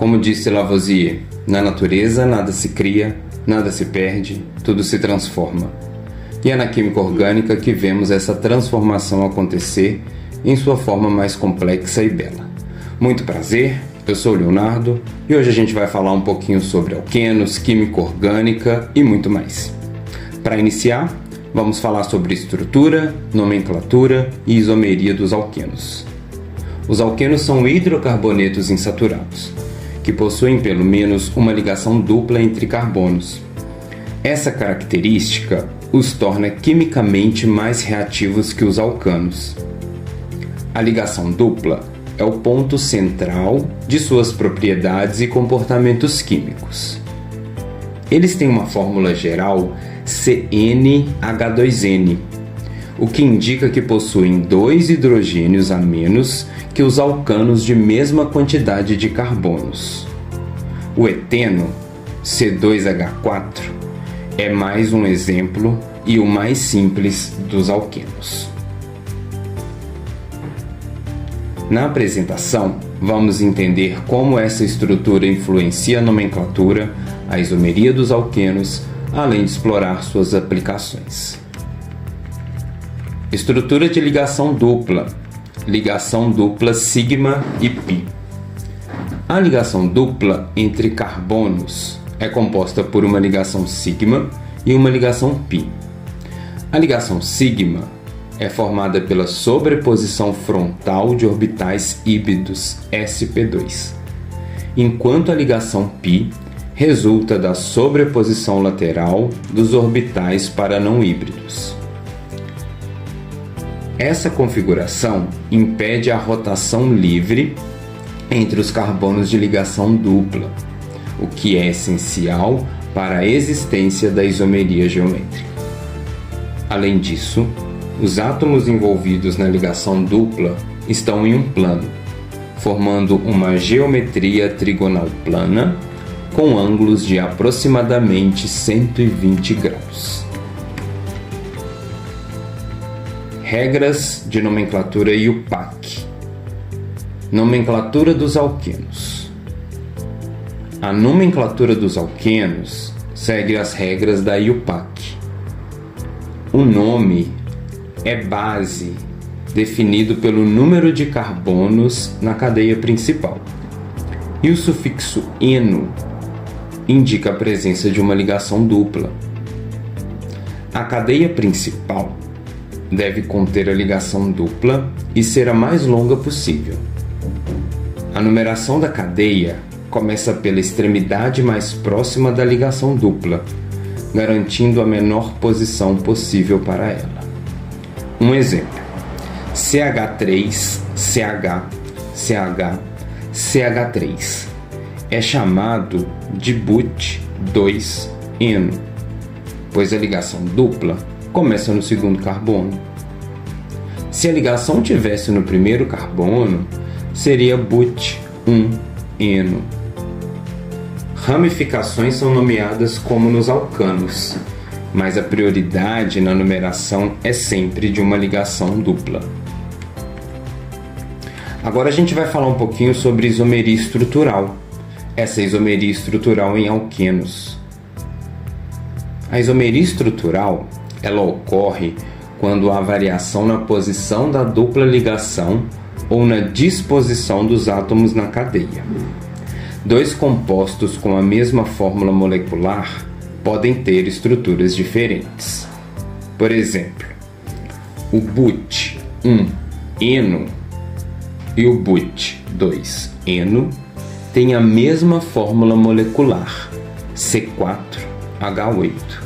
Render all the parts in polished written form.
Como disse Lavoisier, na natureza nada se cria, nada se perde, tudo se transforma. E é na química orgânica que vemos essa transformação acontecer em sua forma mais complexa e bela. Muito prazer, eu sou o Leonardo e hoje a gente vai falar um pouquinho sobre alquenos, química orgânica e muito mais. Para iniciar, vamos falar sobre estrutura, nomenclatura e isomeria dos alquenos. Os alquenos são hidrocarbonetos insaturados, que possuem pelo menos uma ligação dupla entre carbonos. Essa característica os torna quimicamente mais reativos que os alcanos. A ligação dupla é o ponto central de suas propriedades e comportamentos químicos. Eles têm uma fórmula geral CnH2n, o que indica que possuem 2 hidrogênios a menos que os alcanos de mesma quantidade de carbonos. O eteno, C2H4, é mais um exemplo e o mais simples dos alquenos. Na apresentação, vamos entender como essa estrutura influencia a nomenclatura, a isomeria dos alquenos, além de explorar suas aplicações. Estrutura de ligação dupla sigma e pi. A ligação dupla entre carbonos é composta por uma ligação sigma e uma ligação pi. A ligação sigma é formada pela sobreposição frontal de orbitais híbridos sp2, enquanto a ligação pi resulta da sobreposição lateral dos orbitais para não híbridos. Essa configuração impede a rotação livre entre os carbonos de ligação dupla, o que é essencial para a existência da isomeria geométrica. Além disso, os átomos envolvidos na ligação dupla estão em um plano, formando uma geometria trigonal plana com ângulos de aproximadamente 120 graus. Regras de nomenclatura IUPAC. Nomenclatura dos alquenos. A nomenclatura dos alquenos segue as regras da IUPAC. O nome é base, definido pelo número de carbonos na cadeia principal. E o sufixo eno indica a presença de uma ligação dupla. A cadeia principal deve conter a ligação dupla e ser a mais longa possível. A numeração da cadeia começa pela extremidade mais próxima da ligação dupla, garantindo a menor posição possível para ela. Um exemplo: CH3, CH, CH, CH3 é chamado de but2-eno, pois a ligação dupla começa no segundo carbono. Se a ligação tivesse no primeiro carbono, seria but1-eno. Ramificações são nomeadas como nos alcanos, mas a prioridade na numeração é sempre de uma ligação dupla. Agora a gente vai falar um pouquinho sobre isomeria estrutural, essa isomeria estrutural em alquenos. A isomeria estrutural ela ocorre quando há variação na posição da dupla ligação ou na disposição dos átomos na cadeia. Dois compostos com a mesma fórmula molecular podem ter estruturas diferentes. Por exemplo, o but1-eno e o but2-eno têm a mesma fórmula molecular, C4H8,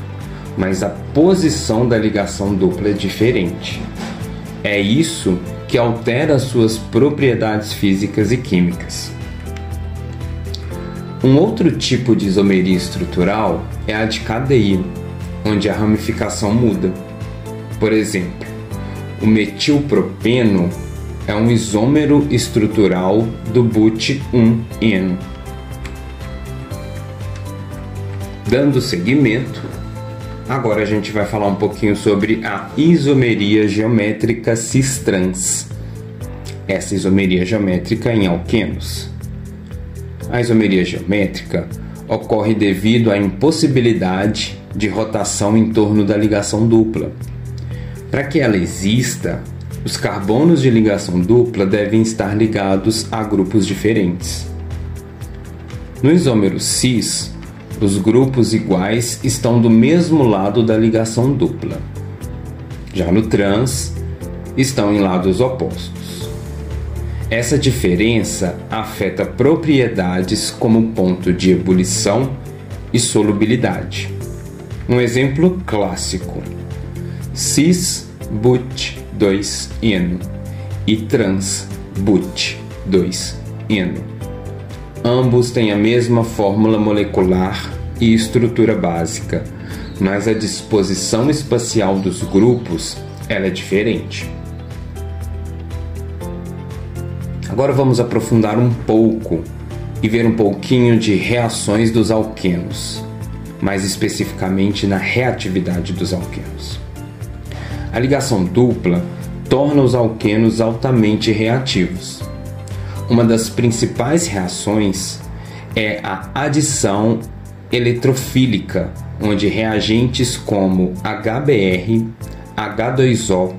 mas a posição da ligação dupla é diferente. É isso que altera suas propriedades físicas e químicas. Um outro tipo de isomeria estrutural é a de cadeia, onde a ramificação muda. Por exemplo, o metilpropeno é um isômero estrutural do but1-eno. Dando seguimento, agora a gente vai falar um pouquinho sobre a isomeria geométrica cis-trans. Essa isomeria geométrica em alquenos. A isomeria geométrica ocorre devido à impossibilidade de rotação em torno da ligação dupla. Para que ela exista, os carbonos de ligação dupla devem estar ligados a grupos diferentes. No isômero cis, os grupos iguais estão do mesmo lado da ligação dupla. Já no trans, estão em lados opostos. Essa diferença afeta propriedades como ponto de ebulição e solubilidade. Um exemplo clássico: cis-but2-eno e trans-but2-eno. Ambos têm a mesma fórmula molecular e estrutura básica, mas a disposição espacial dos grupos ela é diferente. Agora vamos aprofundar um pouco e ver um pouquinho de reações dos alquenos, mais especificamente na reatividade dos alquenos. A ligação dupla torna os alquenos altamente reativos. Uma das principais reações é a adição eletrofílica, onde reagentes como HBr, H2O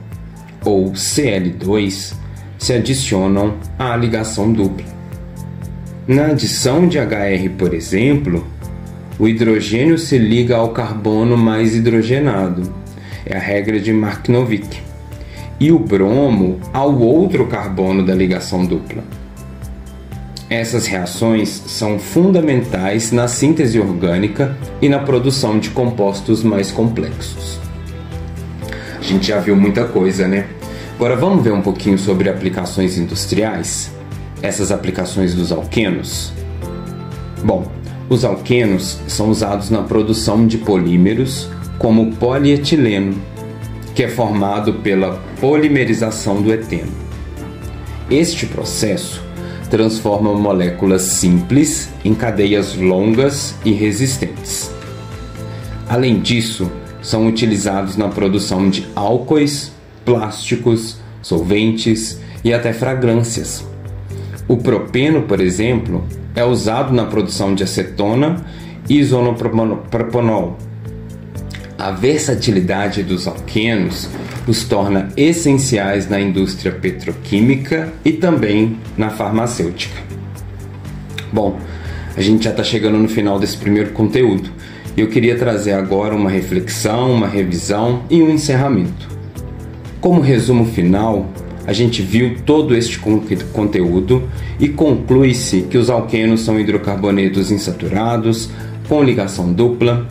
ou Cl2 se adicionam à ligação dupla. Na adição de HR, por exemplo, o hidrogênio se liga ao carbono mais hidrogenado, é a regra de Markovnik, e o bromo ao outro carbono da ligação dupla. Essas reações são fundamentais na síntese orgânica e na produção de compostos mais complexos. A gente já viu muita coisa, né? Agora vamos ver um pouquinho sobre aplicações industriais, essas aplicações dos alquenos. Bom, os alquenos são usados na produção de polímeros como o polietileno, que é formado pela polimerização do eteno. Este processo transforma moléculas simples em cadeias longas e resistentes. Além disso, são utilizados na produção de álcoois, plásticos, solventes e até fragrâncias. O propeno, por exemplo, é usado na produção de acetona e isopropanol. A versatilidade dos alquenos os torna essenciais na indústria petroquímica e também na farmacêutica. Bom, a gente já está chegando no final desse primeiro conteúdo e eu queria trazer agora uma reflexão, uma revisão e um encerramento. Como resumo final, a gente viu todo este conteúdo e conclui-se que os alquenos são hidrocarbonetos insaturados com ligação dupla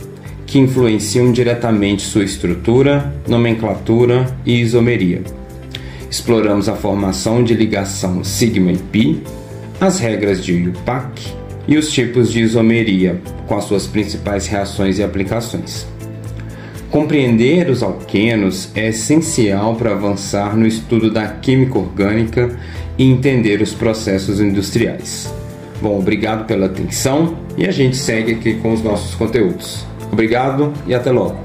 que influenciam diretamente sua estrutura, nomenclatura e isomeria. Exploramos a formação de ligação sigma e pi, as regras de IUPAC e os tipos de isomeria, com as suas principais reações e aplicações. Compreender os alquenos é essencial para avançar no estudo da química orgânica e entender os processos industriais. Bom, obrigado pela atenção e a gente segue aqui com os nossos conteúdos. Obrigado e até logo.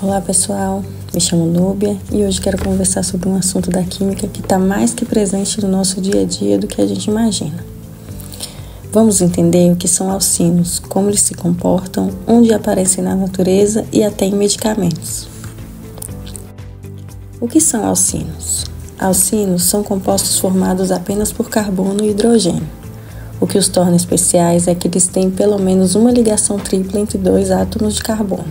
Olá pessoal, me chamo Núbia e hoje quero conversar sobre um assunto da química que está mais que presente no nosso dia a dia do que a gente imagina. Vamos entender o que são alcinos, como eles se comportam, onde aparecem na natureza e até em medicamentos. O que são alcinos? Alcinos são compostos formados apenas por carbono e hidrogênio. O que os torna especiais é que eles têm pelo menos uma ligação tripla entre dois átomos de carbono.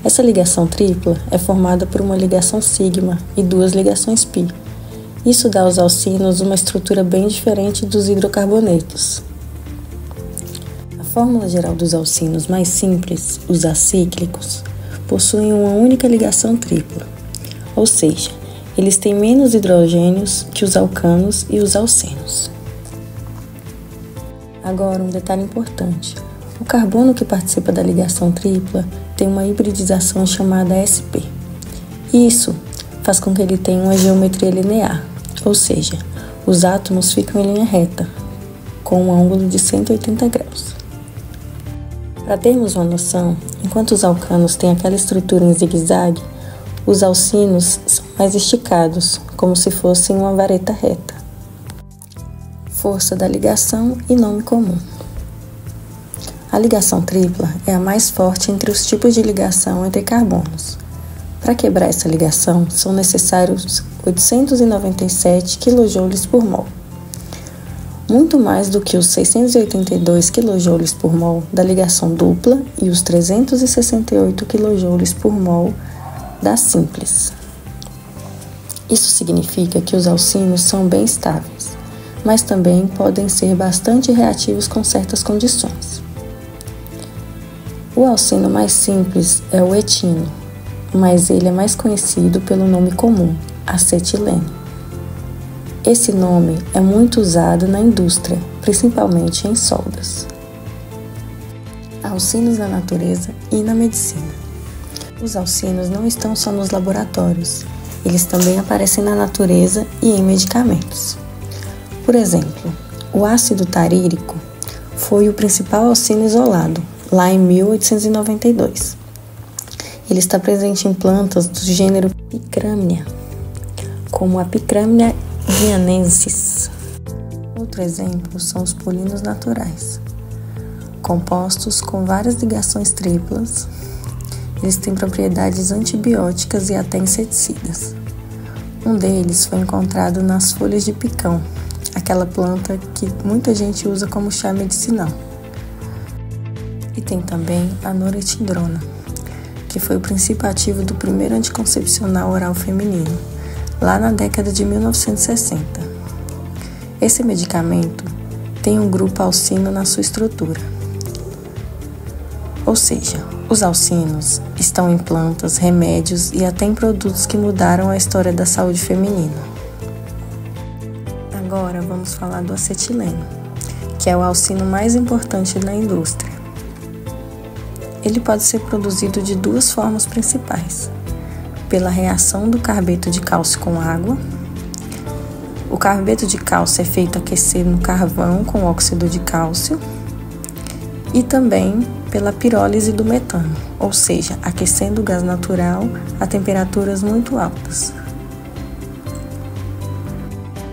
Essa ligação tripla é formada por uma ligação sigma e duas ligações pi. Isso dá aos alcinos uma estrutura bem diferente dos hidrocarbonetos. A fórmula geral dos alcinos mais simples, os acíclicos, possuem uma única ligação tripla, ou seja, eles têm menos hidrogênios que os alcanos e os alcenos. Agora, um detalhe importante. O carbono que participa da ligação tripla tem uma hibridização chamada sp. Isso faz com que ele tenha uma geometria linear, ou seja, os átomos ficam em linha reta, com um ângulo de 180 graus. Para termos uma noção, enquanto os alcanos têm aquela estrutura em zigue-zague, os alcinos são mas esticados, como se fossem uma vareta reta. Força da ligação e nome comum. A ligação tripla é a mais forte entre os tipos de ligação entre carbonos. Para quebrar essa ligação, são necessários 897 kJ por mol, muito mais do que os 682 kJ por mol da ligação dupla e os 368 kJ por mol da simples. Isso significa que os alcinos são bem estáveis, mas também podem ser bastante reativos com certas condições. O alcino mais simples é o etino, mas ele é mais conhecido pelo nome comum, acetileno. Esse nome é muito usado na indústria, principalmente em soldas. Alcinos na natureza e na medicina. Os alcinos não estão só nos laboratórios, eles também aparecem na natureza e em medicamentos. Por exemplo, o ácido tarírico foi o principal alcino isolado, lá em 1892. Ele está presente em plantas do gênero Picramia, como a Picramia guianensis. Outro exemplo são os polinos naturais. Compostos com várias ligações triplas, eles têm propriedades antibióticas e até inseticidas. Um deles foi encontrado nas folhas de picão, aquela planta que muita gente usa como chá medicinal. E tem também a noretindrona, que foi o princípio ativo do primeiro anticoncepcional oral feminino, lá na década de 1960. Esse medicamento tem um grupo alcino na sua estrutura. Ou seja, os alcinos estão em plantas, remédios e até em produtos que mudaram a história da saúde feminina. Agora vamos falar do acetileno, que é o alcino mais importante na indústria. Ele pode ser produzido de duas formas principais: pela reação do carbeto de cálcio com água. O carbeto de cálcio é feito aquecer no carvão com óxido de cálcio, e também pela pirólise do metano, ou seja, aquecendo o gás natural a temperaturas muito altas.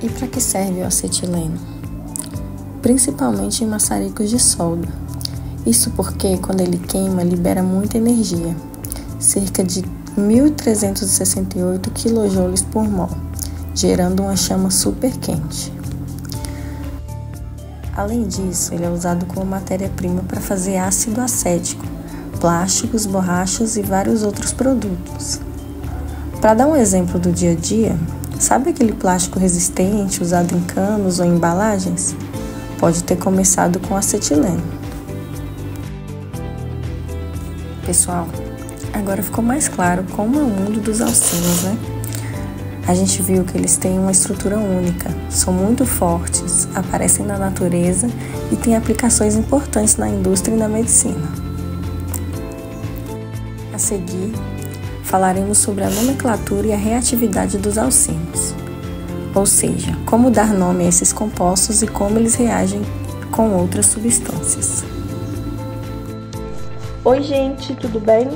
E para que serve o acetileno? Principalmente em maçaricos de solda. Isso porque, quando ele queima, libera muita energia, cerca de 1.368 kJ por mol, gerando uma chama super quente. Além disso, ele é usado como matéria-prima para fazer ácido acético, plásticos, borrachas e vários outros produtos. Para dar um exemplo do dia a dia, sabe aquele plástico resistente usado em canos ou em embalagens? Pode ter começado com acetileno. Pessoal, agora ficou mais claro como é o mundo dos alcinos, né? A gente viu que eles têm uma estrutura única, são muito fortes, aparecem na natureza e têm aplicações importantes na indústria e na medicina. A seguir, falaremos sobre a nomenclatura e a reatividade dos alcinos, ou seja, como dar nome a esses compostos e como eles reagem com outras substâncias. Oi gente, tudo bem?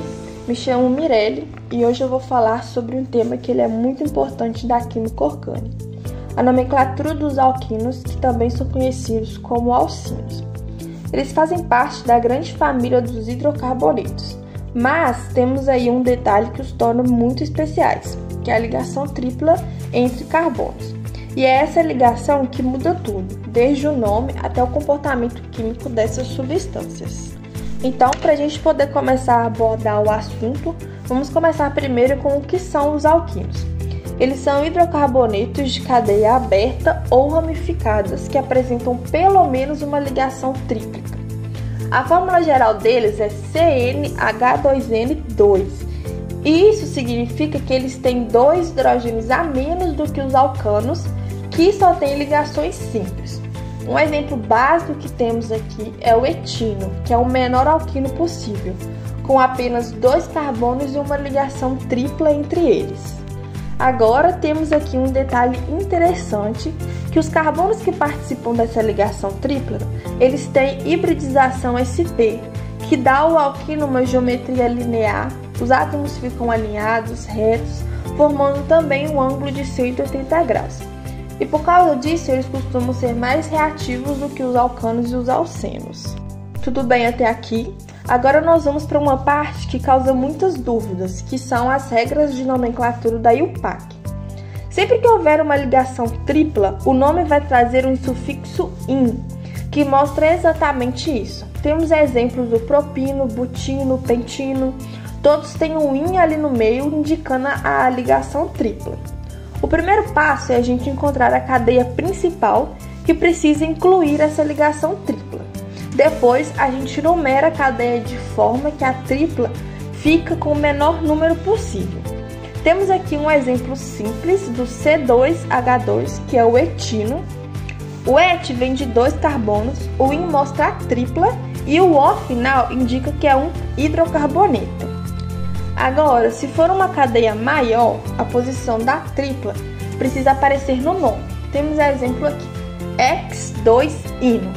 Me chamo Mirelle e hoje eu vou falar sobre um tema que ele é muito importante da química orgânica, a nomenclatura dos alquinos, que também são conhecidos como alcinos. Eles fazem parte da grande família dos hidrocarbonetos, mas temos aí um detalhe que os torna muito especiais, que é a ligação tripla entre carbonos. E é essa ligação que muda tudo, desde o nome até o comportamento químico dessas substâncias. Então, para a gente poder começar a abordar o assunto, vamos começar primeiro com o que são os alquinos. Eles são hidrocarbonetos de cadeia aberta ou ramificadas que apresentam pelo menos uma ligação tríplica. A fórmula geral deles é CnH2n2, e isso significa que eles têm 2 hidrogênios a menos do que os alcanos, que só têm ligações simples. Um exemplo básico que temos aqui é o etino, que é o menor alquino possível, com apenas 2 carbonos e uma ligação tripla entre eles. Agora temos aqui um detalhe interessante, que os carbonos que participam dessa ligação tripla, eles têm hibridização sp, que dá ao alquino uma geometria linear, os átomos ficam alinhados, retos, formando também um ângulo de 180 graus. E por causa disso, eles costumam ser mais reativos do que os alcanos e os alcenos. Tudo bem até aqui? Agora nós vamos para uma parte que causa muitas dúvidas, que são as regras de nomenclatura da IUPAC. Sempre que houver uma ligação tripla, o nome vai trazer um sufixo "in", que mostra exatamente isso. Temos exemplos do propino, butino, pentino, todos têm um "in" ali no meio, indicando a ligação tripla. O primeiro passo é a gente encontrar a cadeia principal, que precisa incluir essa ligação tripla. Depois, a gente numera a cadeia de forma que a tripla fica com o menor número possível. Temos aqui um exemplo simples do C2H2, que é o etino. O et vem de 2 carbonos, o in mostra a tripla e o O final indica que é um hidrocarboneto. Agora, se for uma cadeia maior, a posição da tripla precisa aparecer no nome. Temos exemplo aqui, X2-ino.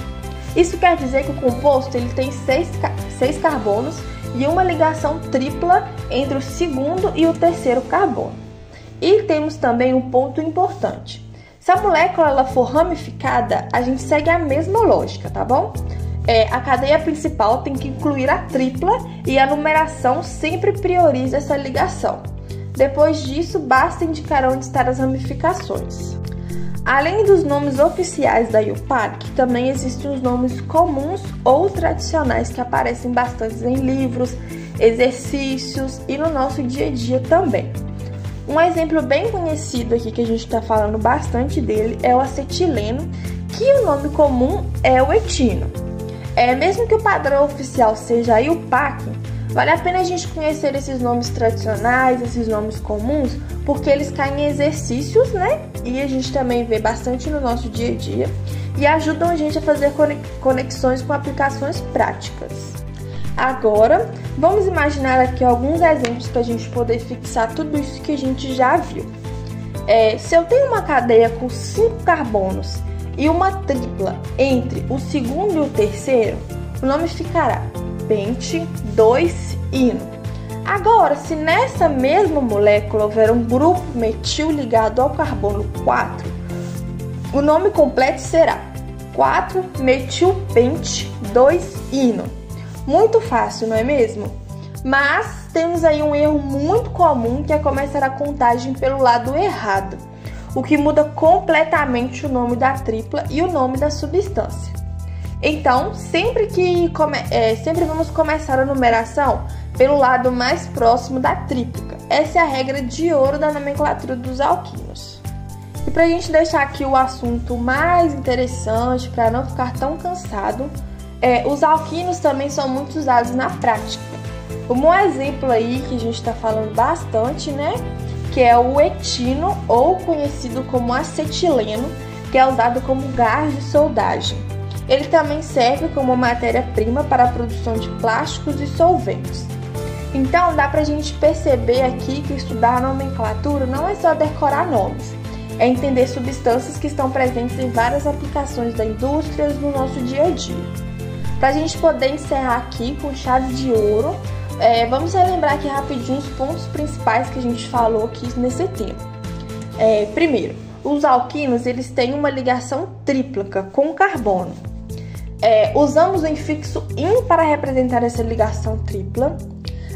Isso quer dizer que o composto ele tem 6 carbonos e uma ligação tripla entre o segundo e o terceiro carbono. E temos também um ponto importante. Se a molécula ela for ramificada, a gente segue a mesma lógica, tá bom? A cadeia principal tem que incluir a tripla e a numeração sempre prioriza essa ligação. Depois disso, basta indicar onde estão as ramificações. Além dos nomes oficiais da IUPAC, também existem os nomes comuns ou tradicionais que aparecem bastante em livros, exercícios e no nosso dia a dia também. Um exemplo bem conhecido aqui que a gente está falando bastante dele é o acetileno, que o nome comum é o etino. Mesmo que o padrão oficial seja a IUPAC, vale a pena a gente conhecer esses nomes tradicionais, esses nomes comuns, porque eles caem em exercícios, né? E a gente também vê bastante no nosso dia a dia e ajudam a gente a fazer conexões com aplicações práticas. Agora, vamos imaginar aqui alguns exemplos para a gente poder fixar tudo isso que a gente já viu. Se eu tenho uma cadeia com 5 carbonos e uma tripla entre o segundo e o terceiro, o nome ficará pente-2-ino. Agora, se nessa mesma molécula houver um grupo metil ligado ao carbono 4, o nome completo será 4-metilpente-2-ino. Muito fácil, não é mesmo? Mas temos aí um erro muito comum, que é começar a contagem pelo lado errado, o que muda completamente o nome da tripla e o nome da substância. Então, sempre vamos começar a numeração pelo lado mais próximo da tríplica. Essa é a regra de ouro da nomenclatura dos alquínios. E para a gente deixar aqui o assunto mais interessante, para não ficar tão cansado, os alquínios também são muito usados na prática. Um exemplo aí que a gente está falando bastante, né? Que é o etino, ou conhecido como acetileno, que é usado como gás de soldagem. Ele também serve como matéria-prima para a produção de plásticos e solventes. Então, dá pra gente perceber aqui que estudar a nomenclatura não é só decorar nomes, é entender substâncias que estão presentes em várias aplicações da indústria no nosso dia a dia. Para a gente poder encerrar aqui com chave de ouro, vamos relembrar aqui rapidinho os pontos principais que a gente falou aqui nesse tema. Primeiro, os alquínios eles têm uma ligação tríplica com o carbono. Usamos o infixo "in" para representar essa ligação tripla.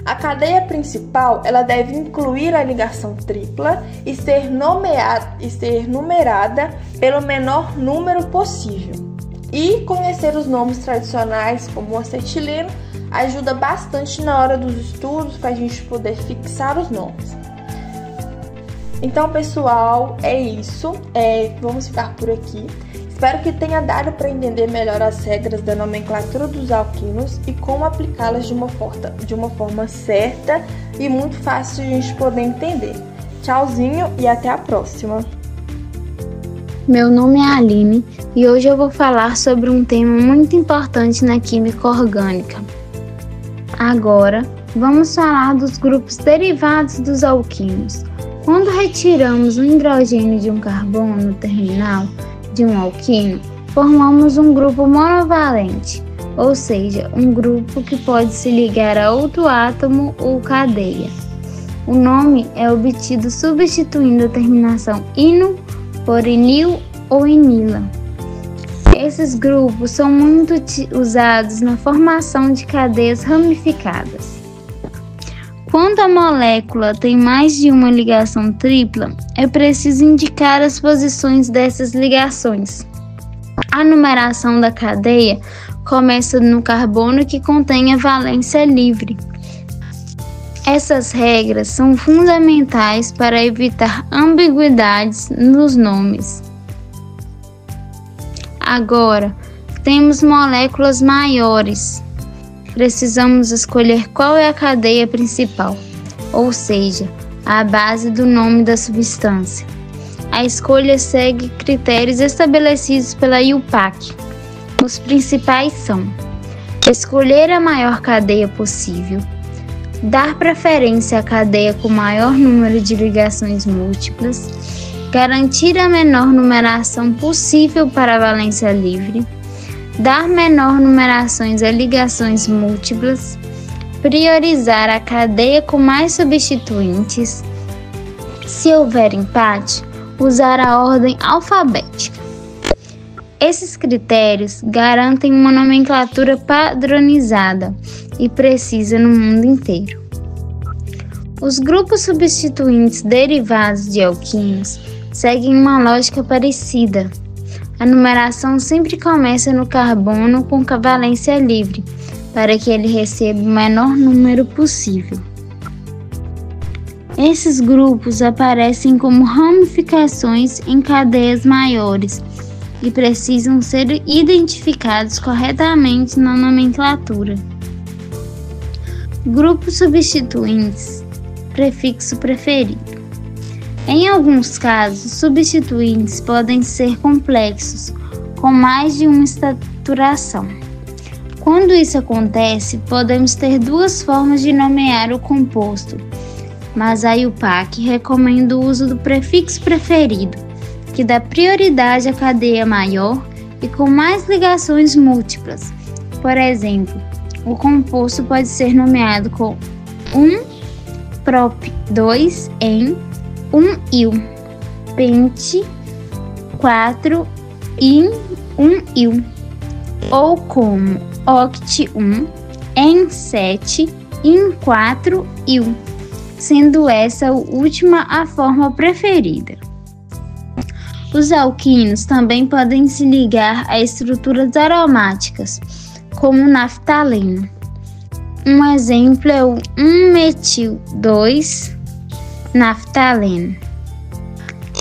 A cadeia principal ela deve incluir a ligação tripla e ser numerada pelo menor número possível. E conhecer os nomes tradicionais, como o acetileno, ajuda bastante na hora dos estudos para a gente poder fixar os nomes. Então, pessoal, é isso. Vamos ficar por aqui. Espero que tenha dado para entender melhor as regras da nomenclatura dos alquínios e como aplicá-las de uma forma certa e muito fácil de a gente poder entender. Tchauzinho e até a próxima! Meu nome é Aline e hoje eu vou falar sobre um tema muito importante na química orgânica. Agora, vamos falar dos grupos derivados dos alquínios. Quando retiramos o hidrogênio de um carbono terminal de um alquínio, formamos um grupo monovalente, ou seja, um grupo que pode se ligar a outro átomo ou cadeia. O nome é obtido substituindo a terminação -ino por -enil ou -enila. Esses grupos são muito usados na formação de cadeias ramificadas. Quando a molécula tem mais de uma ligação tripla, é preciso indicar as posições dessas ligações. A numeração da cadeia começa no carbono que contém a valência livre. Essas regras são fundamentais para evitar ambiguidades nos nomes. Agora, temos moléculas maiores. Precisamos escolher qual é a cadeia principal, ou seja, a base do nome da substância. A escolha segue critérios estabelecidos pela IUPAC. Os principais são: escolher a maior cadeia possível, dar preferência à cadeia com maior número de ligações múltiplas, garantir a menor numeração possível para a valência livre, dar menor numerações a ligações múltiplas, priorizar a cadeia com mais substituintes. Se houver empate, usar a ordem alfabética. Esses critérios garantem uma nomenclatura padronizada e precisa no mundo inteiro. Os grupos substituintes derivados de alquínios seguem uma lógica parecida. A numeração sempre começa no carbono com valência livre, para que ele receba o menor número possível. Esses grupos aparecem como ramificações em cadeias maiores e precisam ser identificados corretamente na nomenclatura. Grupos substituintes, prefixo preferido. Em alguns casos, substituintes podem ser complexos, com mais de uma estruturação. Quando isso acontece, podemos ter duas formas de nomear o composto, mas a IUPAC recomenda o uso do prefixo preferido, que dá prioridade à cadeia maior e com mais ligações múltiplas. Por exemplo, o composto pode ser nomeado com 1-prop, 2-en, 1-il, pente, 4-in, 1-il, ou como oct-1, en-7, in-4-il, sendo essa última a forma preferida. Os alquínios também podem se ligar a estruturas aromáticas, como o naftaleno. Um exemplo é o 1-metil-2-naftaleno.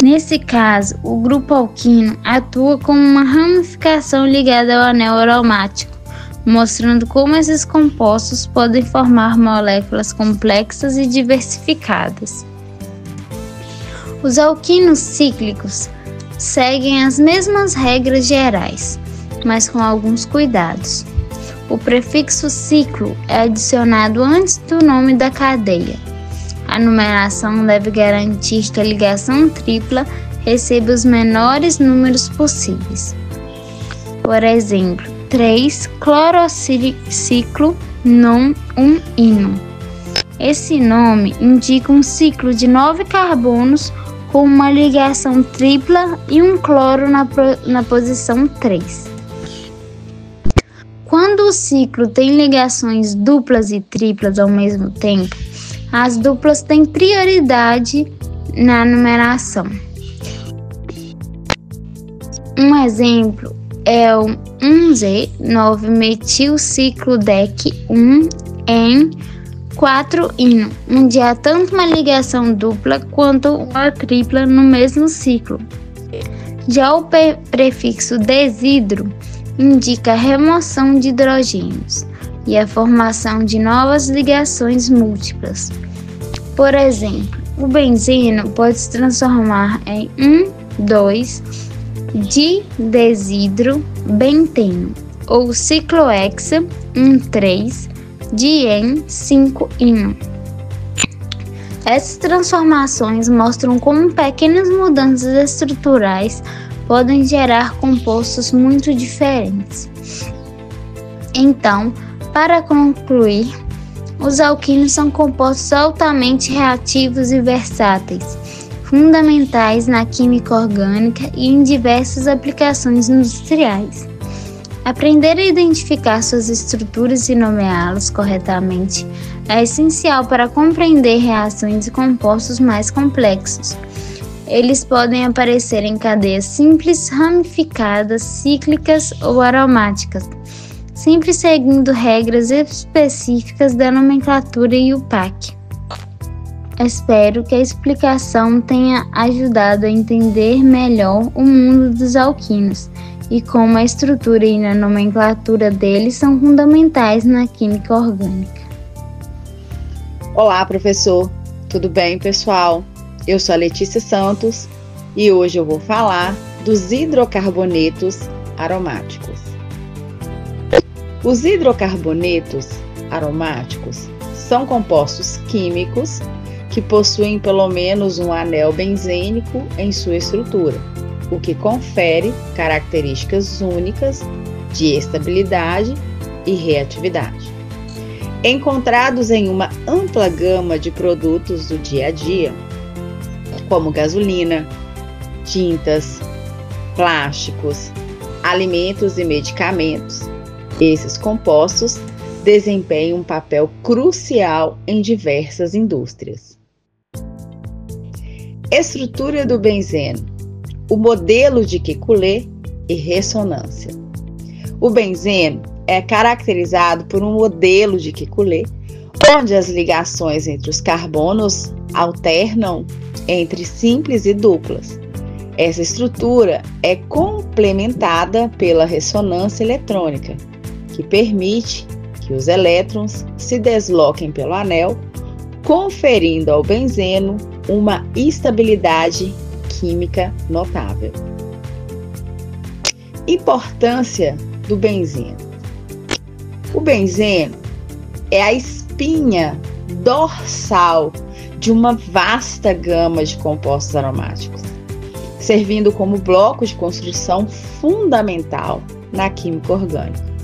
Nesse caso, o grupo alquino atua como uma ramificação ligada ao anel aromático, mostrando como esses compostos podem formar moléculas complexas e diversificadas. Os alquinos cíclicos seguem as mesmas regras gerais, mas com alguns cuidados. O prefixo ciclo é adicionado antes do nome da cadeia. A numeração deve garantir que a ligação tripla receba os menores números possíveis. Por exemplo, 3-clorociclo non-1-ino. Esse nome indica um ciclo de 9 carbonos com uma ligação tripla e um cloro na posição 3. Quando o ciclo tem ligações duplas e triplas ao mesmo tempo, as duplas têm prioridade na numeração. Um exemplo é o 1Z9-metilciclodec-1-en-4-ino, onde há tanto uma ligação dupla quanto uma tripla no mesmo ciclo. Já o prefixo desidro indica a remoção de hidrogênios e a formação de novas ligações múltiplas. Por exemplo, o benzeno pode se transformar em 1,2-didesidro-benteno ou ciclohexa 1,3-dien-5-ino. Essas transformações mostram como pequenas mudanças estruturais podem gerar compostos muito diferentes. Então, para concluir, Os alquínios são compostos altamente reativos e versáteis, fundamentais na química orgânica e em diversas aplicações industriais. Aprender a identificar suas estruturas e nomeá-las corretamente é essencial para compreender reações e compostos mais complexos. Eles podem aparecer em cadeias simples, ramificadas, cíclicas ou aromáticas, sempre seguindo regras específicas da nomenclatura e UPAC. Espero que a explicação tenha ajudado a entender melhor o mundo dos alquínios e como a estrutura e a nomenclatura deles são fundamentais na química orgânica. Olá, professor! Tudo bem, pessoal? Eu sou a Letícia Santos e hoje eu vou falar dos hidrocarbonetos aromáticos. Os hidrocarbonetos aromáticos são compostos químicos que possuem pelo menos um anel benzênico em sua estrutura, o que confere características únicas de estabilidade e reatividade. Encontrados em uma ampla gama de produtos do dia a dia, como gasolina, tintas, plásticos, alimentos e medicamentos, esses compostos desempenham um papel crucial em diversas indústrias. Estrutura do benzeno, o modelo de Kekulé e ressonância. O benzeno é caracterizado por um modelo de Kekulé, onde as ligações entre os carbonos alternam entre simples e duplas. Essa estrutura é complementada pela ressonância eletrônica, que permite que os elétrons se desloquem pelo anel, conferindo ao benzeno uma estabilidade química notável. Importância do benzeno. O benzeno é a espinha dorsal de uma vasta gama de compostos aromáticos, servindo como bloco de construção fundamental na química orgânica.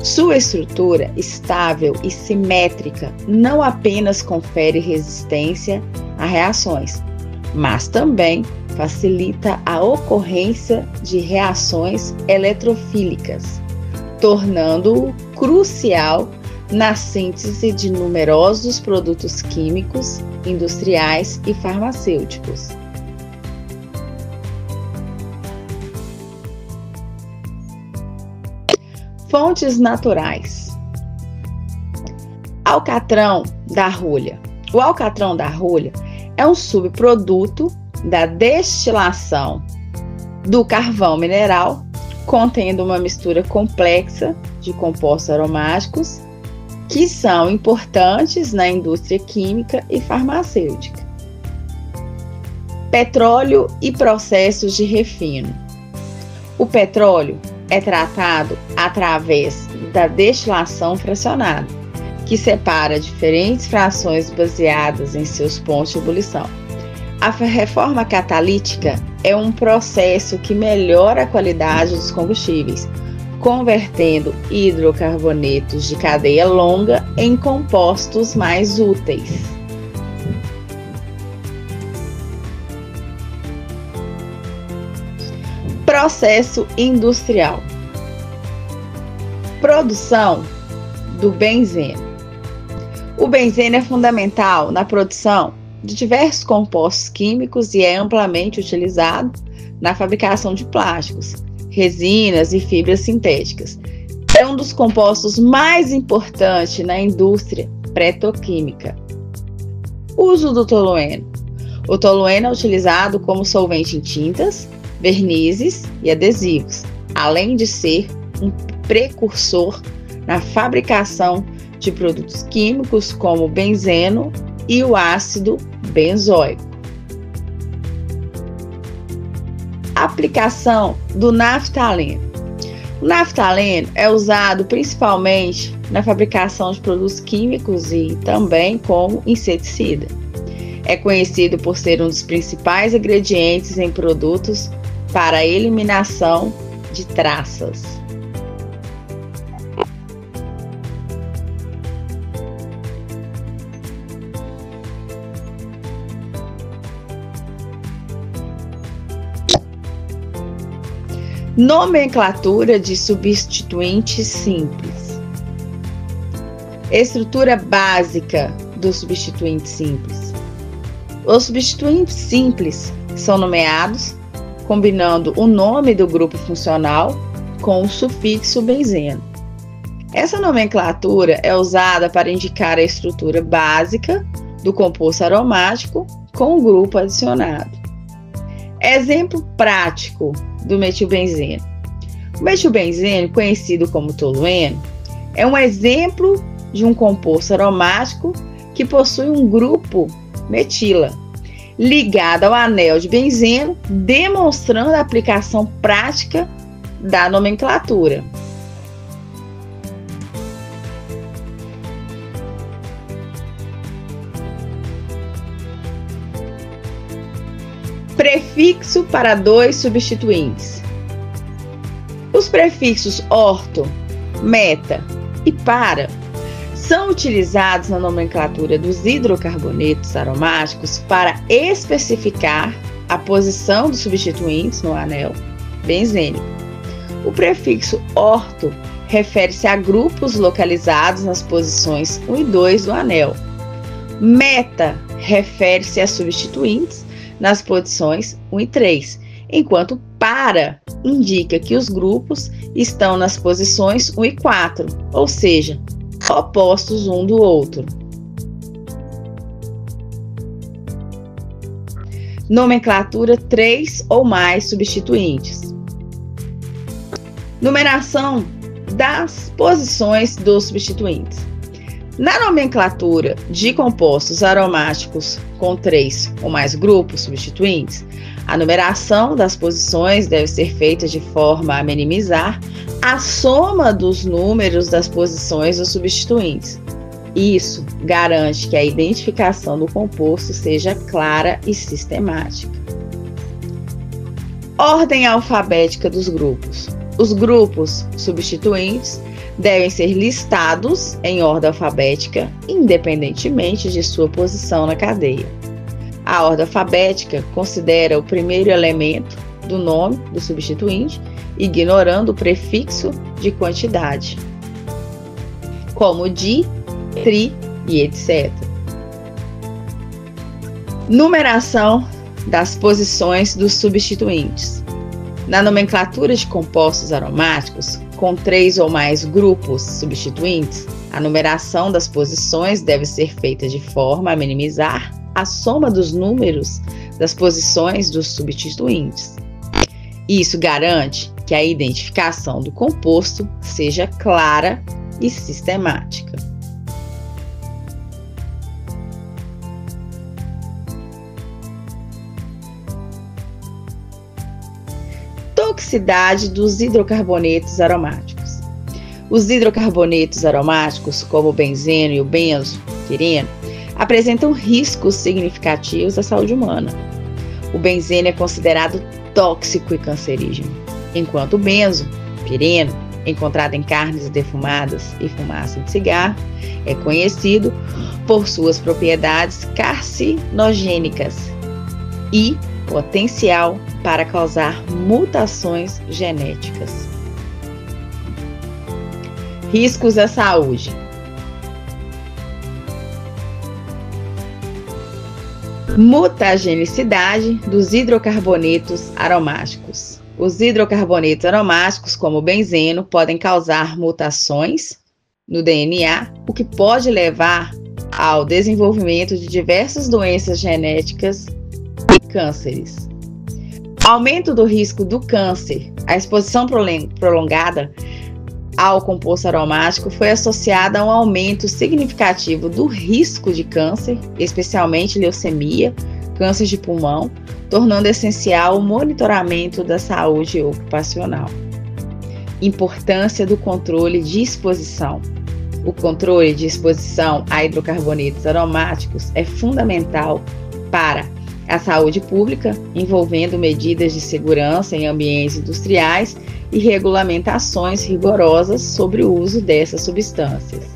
Sua estrutura estável e simétrica não apenas confere resistência a reações, mas também facilita a ocorrência de reações eletrofílicas, tornando-o crucial na síntese de numerosos produtos químicos, industriais e farmacêuticos. Fontes naturais. Alcatrão da rolha. O alcatrão da rolha é um subproduto da destilação do carvão mineral, contendo uma mistura complexa de compostos aromáticos que são importantes na indústria química e farmacêutica. Petróleo e processos de refino. O petróleo é tratado através da destilação fracionada, que separa diferentes frações baseadas em seus pontos de ebulição. A reforma catalítica é um processo que melhora a qualidade dos combustíveis, convertendo hidrocarbonetos de cadeia longa em compostos mais úteis. Processo industrial. Produção do benzeno. O benzeno é fundamental na produção de diversos compostos químicos e é amplamente utilizado na fabricação de plásticos, resinas e fibras sintéticas. É um dos compostos mais importantes na indústria petroquímica. Uso do tolueno. O tolueno é utilizado como solvente em tintas, vernizes e adesivos, além de ser um precursor na fabricação de produtos químicos como o benzeno e o ácido benzoico. Aplicação do naftaleno. O naftaleno é usado principalmente na fabricação de produtos químicos e também como inseticida. É conhecido por ser um dos principais ingredientes em produtos para a eliminação de traças. Nomenclatura de substituintes simples. Estrutura básica dos substituintes simples. Os substituintes simples são nomeados combinando o nome do grupo funcional com o sufixo benzeno. Essa nomenclatura é usada para indicar a estrutura básica do composto aromático com o grupo adicionado. Exemplo prático do metilbenzeno. O metilbenzeno, conhecido como tolueno, é um exemplo de um composto aromático que possui um grupo metila ligado ao anel de benzeno, demonstrando a aplicação prática da nomenclatura. Prefixo para dois substituintes. Os prefixos orto, meta e para são utilizados na nomenclatura dos hidrocarbonetos aromáticos para especificar a posição dos substituintes no anel benzênico. O prefixo orto refere-se a grupos localizados nas posições 1 e 2 do anel. Meta refere-se a substituintes nas posições 1 e 3, enquanto para indica que os grupos estão nas posições 1 e 4, ou seja, opostos um do outro. Nomenclatura 3 ou mais substituintes. Numeração das posições dos substituintes. Na nomenclatura de compostos aromáticos com 3 ou mais grupos substituintes, a numeração das posições deve ser feita de forma a minimizar a soma dos números das posições dos substituintes. Isso garante que a identificação do composto seja clara e sistemática. Ordem alfabética dos grupos. Os grupos substituintes devem ser listados em ordem alfabética, independentemente de sua posição na cadeia. A ordem alfabética considera o primeiro elemento do nome do substituinte, ignorando o prefixo de quantidade, como di, tri e etc. Numeração das posições dos substituintes. Na nomenclatura de compostos aromáticos com 3 ou mais grupos substituintes, a numeração das posições deve ser feita de forma a minimizar a soma dos números das posições dos substituintes. Isso garante que a identificação do composto seja clara e sistemática. Toxicidade dos hidrocarbonetos aromáticos. Os hidrocarbonetos aromáticos, como o benzeno e o benzopireno, apresentam riscos significativos à saúde humana. O benzeno é considerado tóxico e cancerígeno, enquanto o benzopireno, encontrado em carnes defumadas e fumaça de cigarro, é conhecido por suas propriedades carcinogênicas e potencial para causar mutações genéticas. Riscos à saúde. Mutagenicidade dos hidrocarbonetos aromáticos. Os hidrocarbonetos aromáticos, como o benzeno, podem causar mutações no DNA, o que pode levar ao desenvolvimento de diversas doenças genéticas e cânceres. Aumento do risco do câncer. A exposição prolongada ao composto aromático foi associada a um aumento significativo do risco de câncer, especialmente leucemia, câncer de pulmão, tornando essencial o monitoramento da saúde ocupacional. Importância do controle de exposição. O controle de exposição a hidrocarbonetos aromáticos é fundamental para a saúde pública, envolvendo medidas de segurança em ambientes industriais e regulamentações rigorosas sobre o uso dessas substâncias.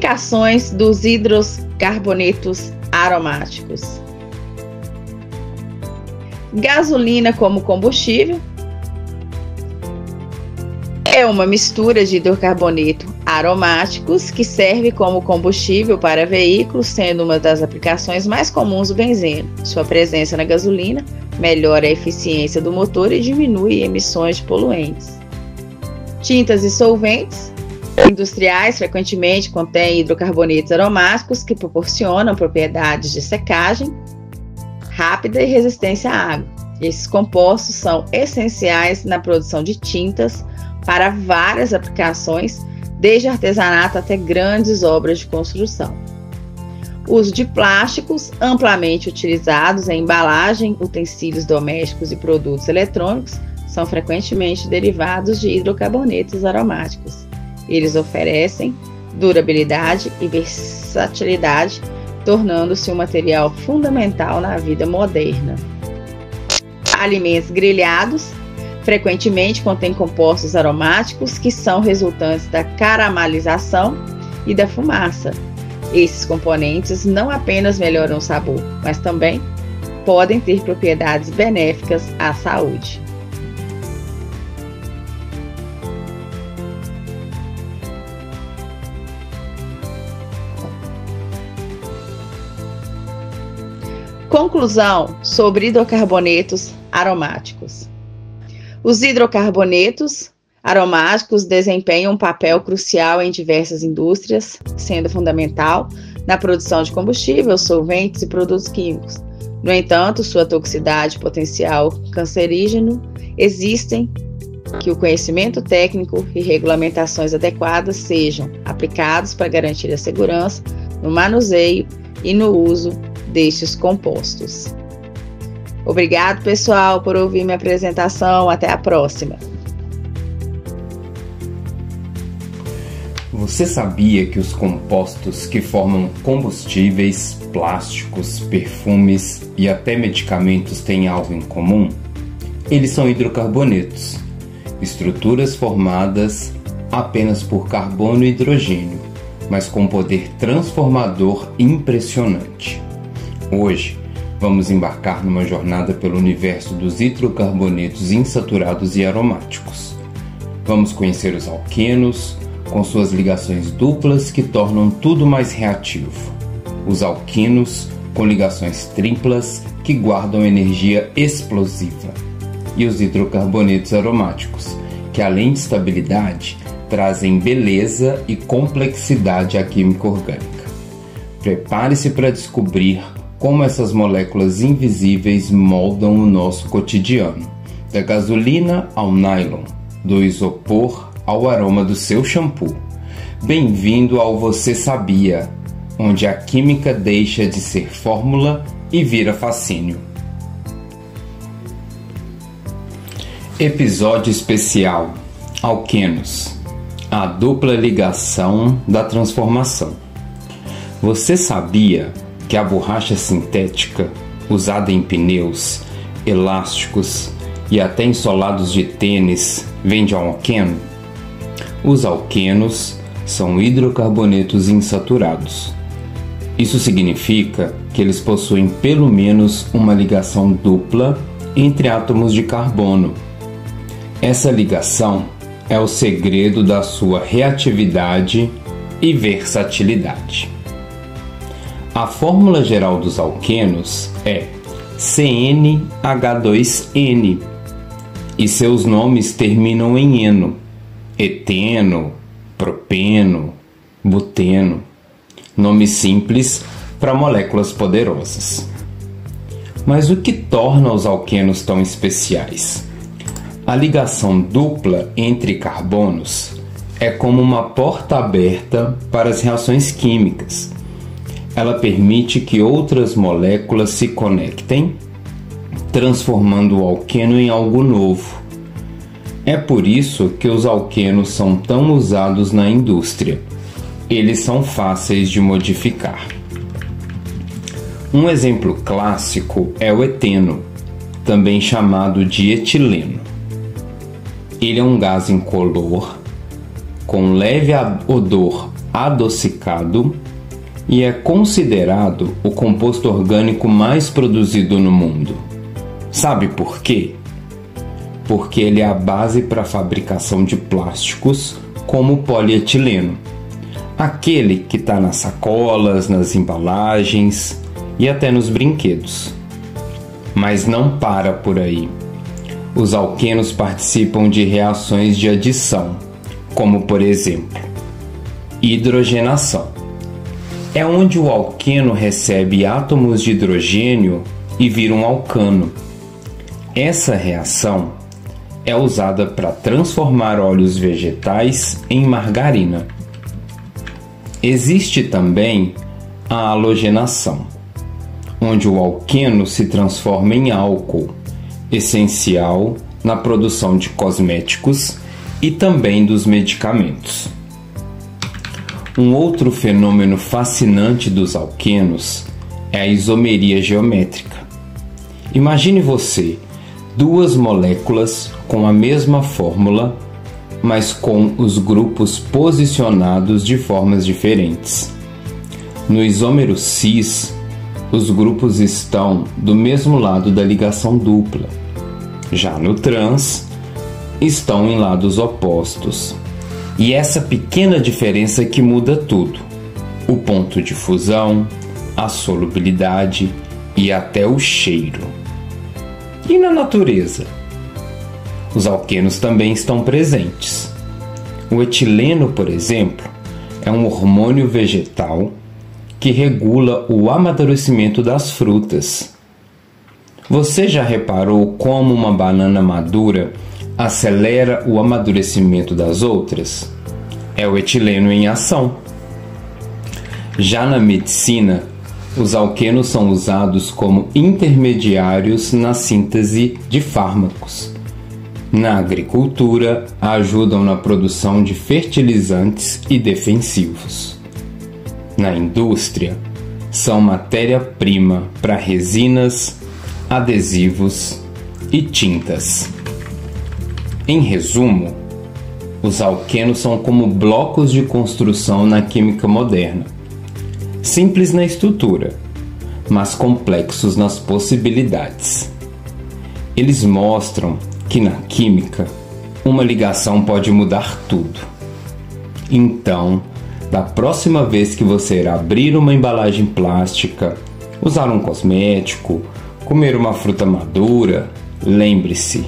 Aplicações dos hidrocarbonetos aromáticos. Gasolina como combustível. É uma mistura de hidrocarboneto aromáticos que serve como combustível para veículos, sendo uma das aplicações mais comuns do benzeno. Sua presença na gasolina melhora a eficiência do motor e diminui emissões de poluentes. Tintas e solventes industriais frequentemente contêm hidrocarbonetos aromáticos que proporcionam propriedades de secagem rápida e resistência à água. Esses compostos são essenciais na produção de tintas para várias aplicações, desde artesanato até grandes obras de construção. O uso de plásticos amplamente utilizados em embalagem, utensílios domésticos e produtos eletrônicos são frequentemente derivados de hidrocarbonetos aromáticos. Eles oferecem durabilidade e versatilidade, tornando-se um material fundamental na vida moderna. Alimentos grelhados frequentemente contêm compostos aromáticos que são resultantes da caramelização e da fumaça. Esses componentes não apenas melhoram o sabor, mas também podem ter propriedades benéficas à saúde. Conclusão sobre hidrocarbonetos aromáticos. Os hidrocarbonetos aromáticos desempenham um papel crucial em diversas indústrias, sendo fundamental na produção de combustível, solventes e produtos químicos. No entanto, sua toxicidade e potencial cancerígeno existem que o conhecimento técnico e regulamentações adequadas sejam aplicados para garantir a segurança no manuseio e no uso destes compostos. Obrigado, pessoal, por ouvir minha apresentação. Até a próxima. Você sabia que os compostos que formam combustíveis, plásticos, perfumes e até medicamentos têm algo em comum? Eles são hidrocarbonetos, estruturas formadas apenas por carbono e hidrogênio, mas com poder transformador impressionante. Hoje, vamos embarcar numa jornada pelo universo dos hidrocarbonetos insaturados e aromáticos. Vamos conhecer os alquenos, com suas ligações duplas que tornam tudo mais reativo. Os alquinos, com ligações triplas que guardam energia explosiva. E os hidrocarbonetos aromáticos, que além de estabilidade, trazem beleza e complexidade à química orgânica. Prepare-se para descobrir como essas moléculas invisíveis moldam o nosso cotidiano, da gasolina ao nylon, do isopor ao aroma do seu shampoo. Bem-vindo ao Você Sabia, onde a química deixa de ser fórmula e vira fascínio. Episódio especial: Alquenos, a dupla ligação da transformação. Você sabia que a borracha sintética, usada em pneus, elásticos e até em solados de tênis, vem de um alqueno? Os alquenos são hidrocarbonetos insaturados. Isso significa que eles possuem pelo menos uma ligação dupla entre átomos de carbono. Essa ligação é o segredo da sua reatividade e versatilidade. A fórmula geral dos alquenos é CnH2n e seus nomes terminam em eno: eteno, propeno, buteno, nomes simples para moléculas poderosas. Mas o que torna os alquenos tão especiais? A ligação dupla entre carbonos é como uma porta aberta para as reações químicas. Ela permite que outras moléculas se conectem, transformando o alqueno em algo novo. É por isso que os alquenos são tão usados na indústria. Eles são fáceis de modificar. Um exemplo clássico é o eteno, também chamado de etileno. Ele é um gás incolor, com leve odor adocicado e é considerado o composto orgânico mais produzido no mundo. Sabe por quê? Porque ele é a base para a fabricação de plásticos como o polietileno, aquele que está nas sacolas, nas embalagens e até nos brinquedos. Mas não para por aí. Os alquenos participam de reações de adição, como por exemplo, hidrogenação. É onde o alqueno recebe átomos de hidrogênio e vira um alcano. Essa reação é usada para transformar óleos vegetais em margarina. Existe também a halogenação, onde o alqueno se transforma em álcool, essencial na produção de cosméticos e também dos medicamentos. Um outro fenômeno fascinante dos alquenos é a isomeria geométrica. Imagine você, duas moléculas com a mesma fórmula, mas com os grupos posicionados de formas diferentes. No isômero cis, os grupos estão do mesmo lado da ligação dupla. Já no trans, estão em lados opostos. E essa pequena diferença que muda tudo: o ponto de fusão, a solubilidade e até o cheiro. E na natureza? Os alquenos também estão presentes. O etileno, por exemplo, é um hormônio vegetal que regula o amadurecimento das frutas. Você já reparou como uma banana madura acelera o amadurecimento das outras? É o etileno em ação. Já na medicina, os alquenos são usados como intermediários na síntese de fármacos. Na agricultura, ajudam na produção de fertilizantes e defensivos. Na indústria, são matéria-prima para resinas, adesivos e tintas. Em resumo, os alquenos são como blocos de construção na química moderna. Simples na estrutura, mas complexos nas possibilidades. Eles mostram que na química, uma ligação pode mudar tudo. Então, da próxima vez que você irá abrir uma embalagem plástica, usar um cosmético, comer uma fruta madura, lembre-se,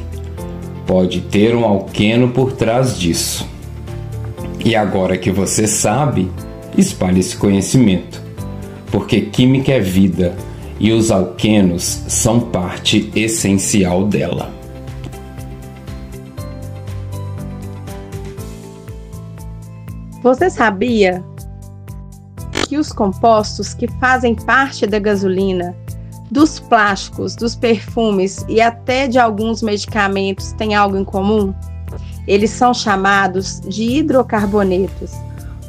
pode ter um alqueno por trás disso. E agora que você sabe, espalhe esse conhecimento, porque química é vida e os alquenos são parte essencial dela. Você sabia que os compostos que fazem parte da gasolina, dos plásticos, dos perfumes e até de alguns medicamentos têm algo em comum? Eles são chamados de hidrocarbonetos,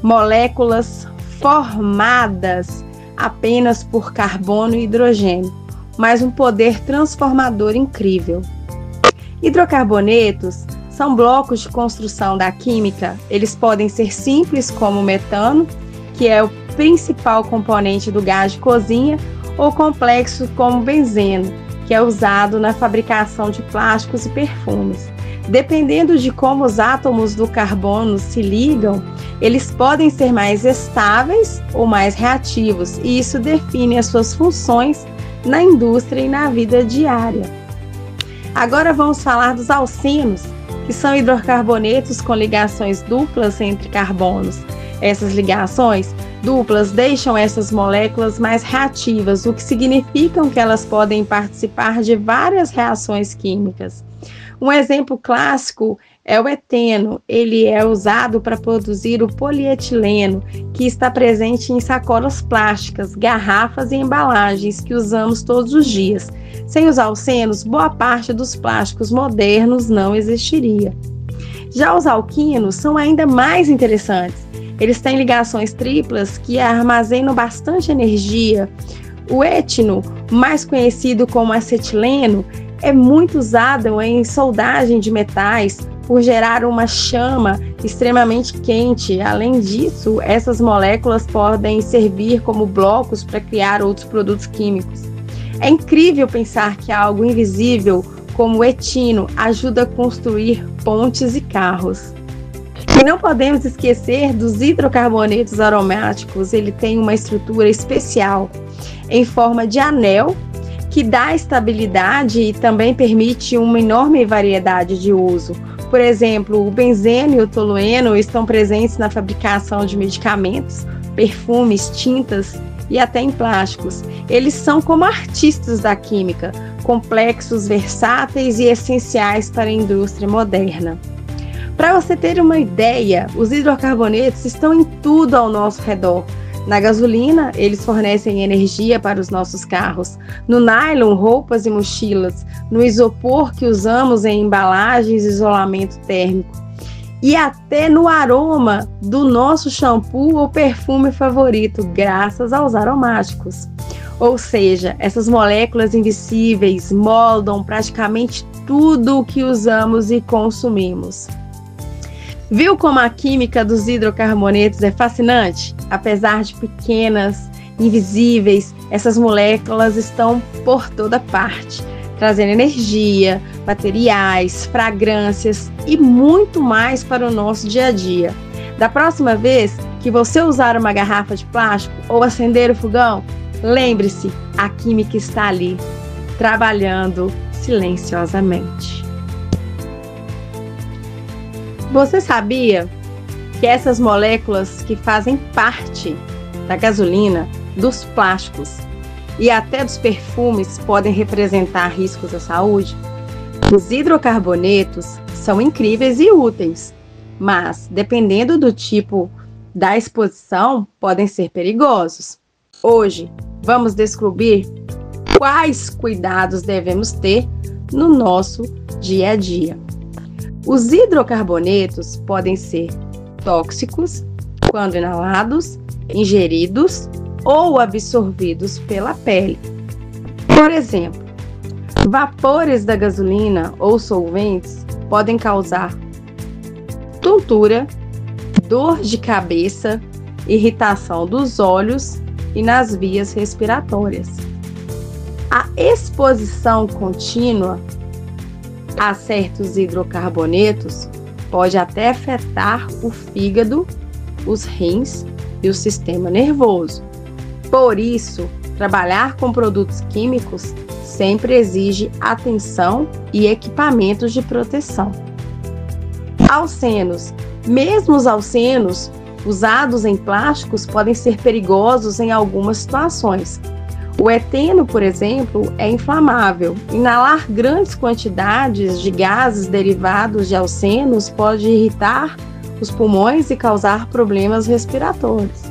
moléculas formadas apenas por carbono e hidrogênio, mas um poder transformador incrível. Hidrocarbonetos são blocos de construção da química. Eles podem ser simples, como o metano, que é o principal componente do gás de cozinha, ou complexos, como o benzeno, que é usado na fabricação de plásticos e perfumes. Dependendo de como os átomos do carbono se ligam, eles podem ser mais estáveis ou mais reativos, e isso define as suas funções na indústria e na vida diária. Agora vamos falar dos alcenos, que são hidrocarbonetos com ligações duplas entre carbonos. Essas ligações duplas deixam essas moléculas mais reativas, o que significa que elas podem participar de várias reações químicas. Um exemplo clássico é o eteno. Ele é usado para produzir o polietileno, que está presente em sacolas plásticas, garrafas e embalagens que usamos todos os dias. Sem os alcenos, boa parte dos plásticos modernos não existiria. Já os alquinos são ainda mais interessantes. Eles têm ligações triplas que armazenam bastante energia. O eteno, mais conhecido como acetileno, é muito usado em soldagem de metais, por gerar uma chama extremamente quente. Além disso, essas moléculas podem servir como blocos para criar outros produtos químicos. É incrível pensar que algo invisível, como o etino, ajuda a construir pontes e carros. E não podemos esquecer dos hidrocarbonetos aromáticos. Ele tem uma estrutura especial em forma de anel que dá estabilidade e também permite uma enorme variedade de uso. Por exemplo, o benzeno e o tolueno estão presentes na fabricação de medicamentos, perfumes, tintas e até em plásticos. Eles são como artistas da química, complexos, versáteis e essenciais para a indústria moderna. Para você ter uma ideia, os hidrocarbonetos estão em tudo ao nosso redor. Na gasolina, eles fornecem energia para os nossos carros. No nylon, roupas e mochilas. No isopor que usamos em embalagens e isolamento térmico. E até no aroma do nosso shampoo ou perfume favorito, graças aos aromáticos. Ou seja, essas moléculas invisíveis moldam praticamente tudo o que usamos e consumimos. Viu como a química dos hidrocarbonetos é fascinante? Apesar de pequenas, invisíveis, essas moléculas estão por toda parte, trazendo energia, materiais, fragrâncias e muito mais para o nosso dia a dia. Da próxima vez que você usar uma garrafa de plástico ou acender o fogão, lembre-se, a química está ali, trabalhando silenciosamente. Você sabia que essas moléculas que fazem parte da gasolina, dos plásticos e até dos perfumes podem representar riscos à saúde? Os hidrocarbonetos são incríveis e úteis, mas, dependendo do tipo da exposição, podem ser perigosos. Hoje, vamos descobrir quais cuidados devemos ter no nosso dia a dia. Os hidrocarbonetos podem ser tóxicos quando inalados, ingeridos ou absorvidos pela pele. Por exemplo, vapores da gasolina ou solventes podem causar tontura, dor de cabeça, irritação dos olhos e nas vias respiratórias. A exposição contínua a certos hidrocarbonetos pode até afetar o fígado, os rins e o sistema nervoso. Por isso, trabalhar com produtos químicos sempre exige atenção e equipamentos de proteção. Alcenos. Mesmo os alcenos usados em plásticos podem ser perigosos em algumas situações. O eteno, por exemplo, é inflamável. Inalar grandes quantidades de gases derivados de alcenos pode irritar os pulmões e causar problemas respiratórios.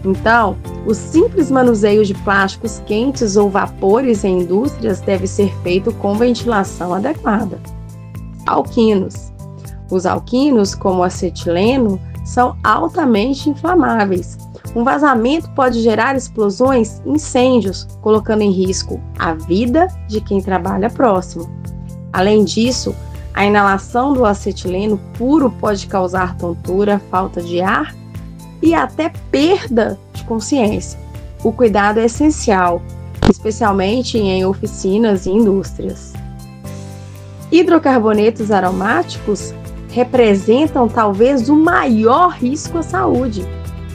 Então, o simples manuseio de plásticos quentes ou vapores em indústrias deve ser feito com ventilação adequada. Alquinos. Os alquinos, como o acetileno, são altamente inflamáveis. Um vazamento pode gerar explosões e incêndios, colocando em risco a vida de quem trabalha próximo. Além disso, a inalação do acetileno puro pode causar tontura, falta de ar e até perda de consciência. O cuidado é essencial, especialmente em oficinas e indústrias. Hidrocarbonetos aromáticos representam talvez o maior risco à saúde.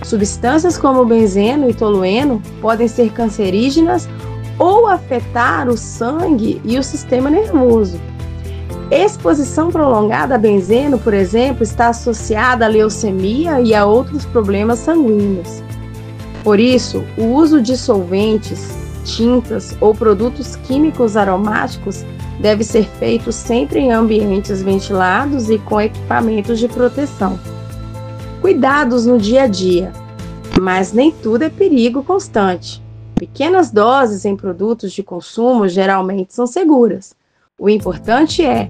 Substâncias como o benzeno e tolueno podem ser cancerígenas ou afetar o sangue e o sistema nervoso. Exposição prolongada a benzeno, por exemplo, está associada à leucemia e a outros problemas sanguíneos. Por isso, o uso de solventes, tintas ou produtos químicos aromáticos deve ser feito sempre em ambientes ventilados e com equipamentos de proteção. Cuidados no dia a dia, mas nem tudo é perigo constante. Pequenas doses em produtos de consumo geralmente são seguras. O importante é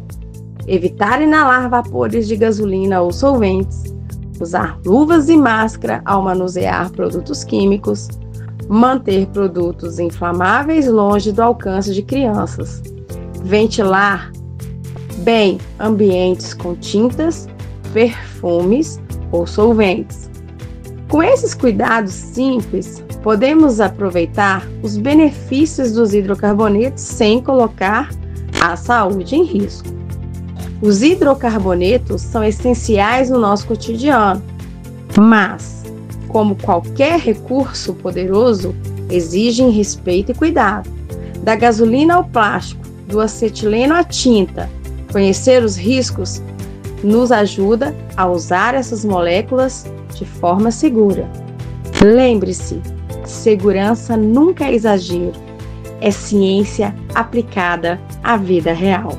evitar inalar vapores de gasolina ou solventes, usar luvas e máscara ao manusear produtos químicos, manter produtos inflamáveis longe do alcance de crianças, ventilar bem ambientes com tintas, perfumes ou solventes. Com esses cuidados simples, podemos aproveitar os benefícios dos hidrocarbonetos sem colocar a saúde em risco. Os hidrocarbonetos são essenciais no nosso cotidiano, mas, como qualquer recurso poderoso, exigem respeito e cuidado. Da gasolina ao plástico, do acetileno à tinta, conhecer os riscos nos ajuda a usar essas moléculas de forma segura. Lembre-se, segurança nunca é exagero, é ciência aplicada à vida real.